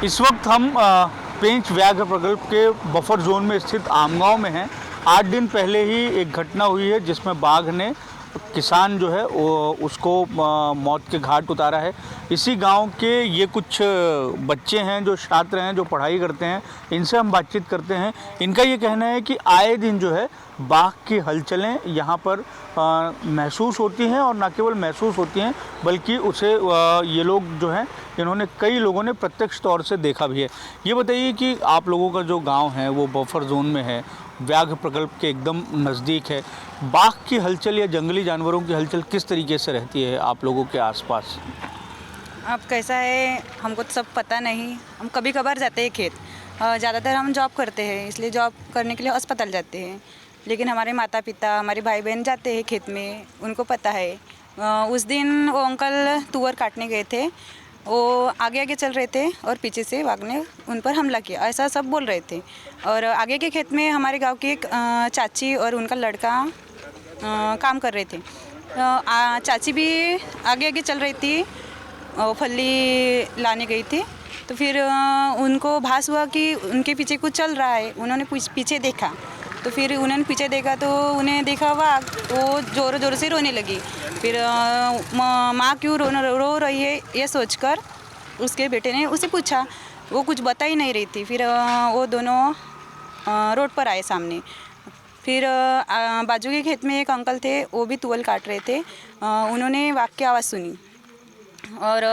इस वक्त हम पेंच व्याघ्र प्रकल्प के बफर जोन में स्थित आमगांव में हैं। 8 दिन पहले ही एक घटना हुई है जिसमें बाघ ने किसान जो है वो उसको मौत के घाट उतारा है। इसी गांव के ये कुछ बच्चे हैं जो छात्र हैं जो पढ़ाई करते हैं, इनसे हम बातचीत करते हैं। इनका ये कहना है कि आए दिन जो है बाघ की हलचलें यहाँ पर महसूस होती हैं और न केवल महसूस होती हैं बल्कि उसे ये लोग जो हैं इन्होंने कई लोगों ने प्रत्यक्ष तौर से देखा भी है। ये बताइए कि आप लोगों का जो गांव है वो बफर जोन में है, व्याघ्र प्रकल्प के एकदम नज़दीक है। बाघ की हलचल या जंगली जानवरों की हलचल किस तरीके से रहती है आप लोगों के आसपास? अब कैसा है हमको तो सब पता नहीं। हम कभी कभार जाते हैं खेत। ज़्यादातर हम जॉब करते हैं, इसलिए जॉब करने के लिए अस्पताल जाते हैं। लेकिन हमारे माता पिता, हमारे भाई बहन जाते हैं खेत में, उनको पता है। उस दिन वो अंकल तुअर काटने गए थे, वो आगे आगे चल रहे थे और पीछे से बाघ ने उन पर हमला किया, ऐसा सब बोल रहे थे। और आगे के खेत में हमारे गांव की एक चाची और उनका लड़का काम कर रहे थे। चाची भी आगे आगे चल रही थी, फली लाने गई थी। तो फिर उनको भास हुआ कि उनके पीछे कुछ चल रहा है। उन्होंने पीछे देखा, तो फिर उन्होंने पीछे देखा तो उन्हें देखा बाघ, वो ज़ोर ज़ोर से रोने लगी। फिर माँ क्यों रो रही है ये सोचकर उसके बेटे ने उसे पूछा, वो कुछ बता ही नहीं रही थी। फिर वो दोनों रोड पर आए सामने। फिर बाजू के खेत में एक अंकल थे, वो भी तुअल काट रहे थे। उन्होंने बाघ की आवाज़ सुनी और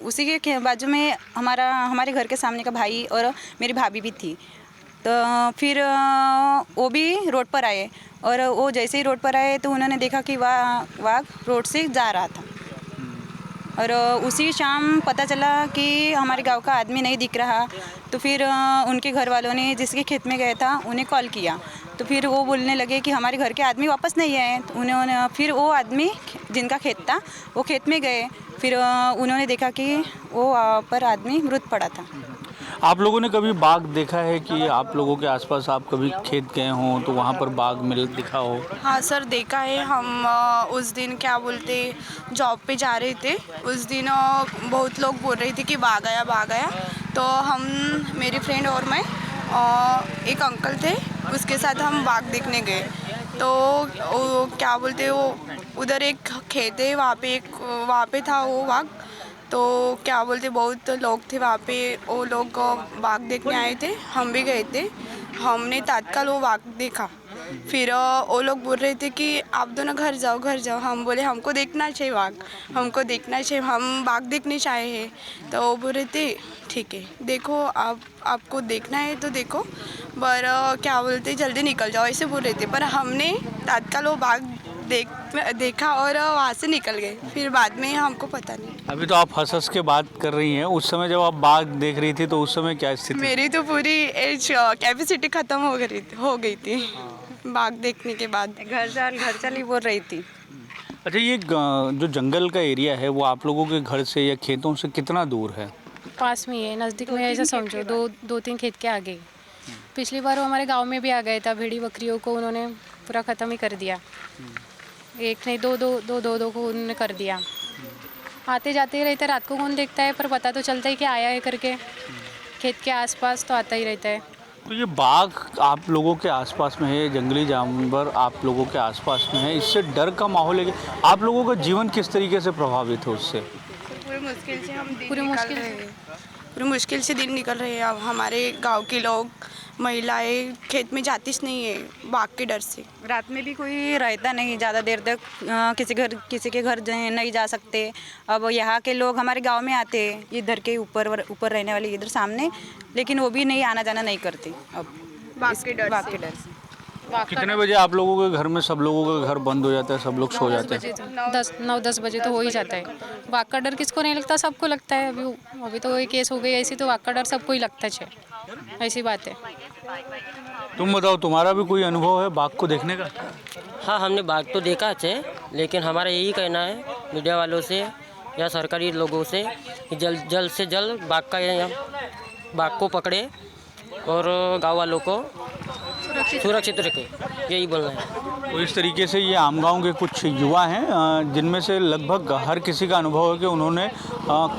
उसी के बाजू में हमारे घर के सामने का भाई और मेरी भाभी भी थी। तो फिर वो भी रोड पर आए और वो जैसे ही रोड पर आए तो उन्होंने देखा कि बाघ रोड से जा रहा था। और उसी शाम पता चला कि हमारे गांव का आदमी नहीं दिख रहा। तो फिर उनके घर वालों ने जिसके खेत में गया था उन्हें कॉल किया। तो फिर वो बोलने लगे कि हमारे घर के आदमी वापस नहीं आए। तो उन्होंने फिर वो आदमी जिनका खेत था वो खेत में गए। फिर उन्होंने देखा कि वो पर आदमी मृत पड़ा था। आप लोगों ने कभी बाघ देखा है कि आप लोगों के आसपास आप कभी खेत गए हों तो वहाँ पर बाघ दिखा हो? हाँ सर, देखा है। हम उस दिन क्या बोलते जॉब पे जा रहे थे। उस दिन बहुत लोग बोल रहे थे कि बाघ आया बाघ आया। तो हम, मेरी फ्रेंड और मैं, एक अंकल थे, उसके साथ हम बाघ देखने गए। तो क्या बोलते वो उधर एक खेत है, वहाँ पे था वो बाघ। तो क्या बोलते बहुत लोग थे वहाँ पे, वो लोग बाघ देखने आए थे, हम भी गए थे। हमने तत्काल वो बाघ देखा। फिर वो लोग बोल रहे थे कि आप दोनों घर जाओ। हम बोले हमको देखना चाहिए बाघ, हमको देखना चाहिए, हम बाघ देखने चाहे हैं। तो वो बोल रहे थे ठीक है देखो, आपको देखना है तो देखो, पर क्या बोलते जल्दी निकल जाओ, ऐसे बोल रहे थे। पर हमने तत्काल वो बाघ देखा और वहाँ से निकल गए। फिर बाद में हमको पता नहीं। अभी तो आप हंस के बात कर रही हैं, उस समय जब आप बाघ देख रही थी तो उस समय क्या स्थिति? मेरी तो पूरी एज कैपेसिटी ख़त्म हो गई थी बाघ देखने के बाद। घर चल ही बोल रही थी। अच्छा, ये जो जंगल का एरिया है वो आप लोगों के घर से या खेतों से कितना दूर है? पास में ही है, नज़दीक में, ऐसा समझो दो तीन खेत के आगे। पिछली बार वो हमारे गांव में भी आ गया था। भेड़ी बकरियों को उन्होंने पूरा ख़त्म ही कर दिया। एक नहीं दो को उन्होंने कर दिया। आते जाते ही रहते, रात को कौन देखता है, पर पता तो चलता है कि आया है करके। खेत के आसपास तो आता ही रहता है। तो ये बाघ आप लोगों के आसपास में है, जंगली जानवर आप लोगों के आसपास में है, इससे डर का माहौल है। आप लोगों का जीवन किस तरीके से प्रभावित है उससे? पूरी मुश्किल से हम पूरी मुश्किल से दिन निकल रहे हैं। अब हमारे गांव के लोग, महिलाएं खेत में जातीच नहीं है बाघ के डर से। रात में भी कोई रहता नहीं ज़्यादा देर तक, किसी के घर नहीं जा सकते। अब यहाँ के लोग हमारे गांव में आते हैं, इधर के ऊपर रहने वाले इधर सामने, लेकिन वो भी नहीं आना जाना नहीं करते अब बाघ के डर से। कितने बजे आप लोगों के घर में सब लोगों का घर बंद हो जाता है, सब लोग सो जाते हैं? 9-10 बजे तो हो ही जाता है। बाघ का डर किसको नहीं लगता, सबको लगता है। अभी तो वही केस हो गई ऐसी, तो बाघ का डर सबको ही लगता है, ऐसी बात है। तुम बताओ, तुम्हारा भी कोई अनुभव है बाघ को देखने का? हाँ, हमने बाघ तो देखा है, लेकिन हमारा यही कहना है मीडिया वालों से या सरकारी लोगों से कि जल्द से जल्द बाघ को पकड़े और गांव वालों को सुरक्षित रखें, यही बोलना है। तो इस तरीके से ये आमगांव के कुछ युवा हैं जिनमें से लगभग हर किसी का अनुभव है कि उन्होंने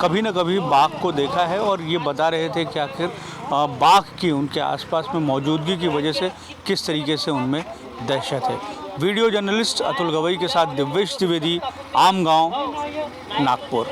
कभी न कभी बाघ को देखा है और ये बता रहे थे कि आखिर बाघ की उनके आसपास में मौजूदगी की वजह से किस तरीके से उनमें दहशत है। वीडियो जर्नलिस्ट अतुल गवई के साथ दिव्येश द्विवेदी, आमगांव, नागपुर।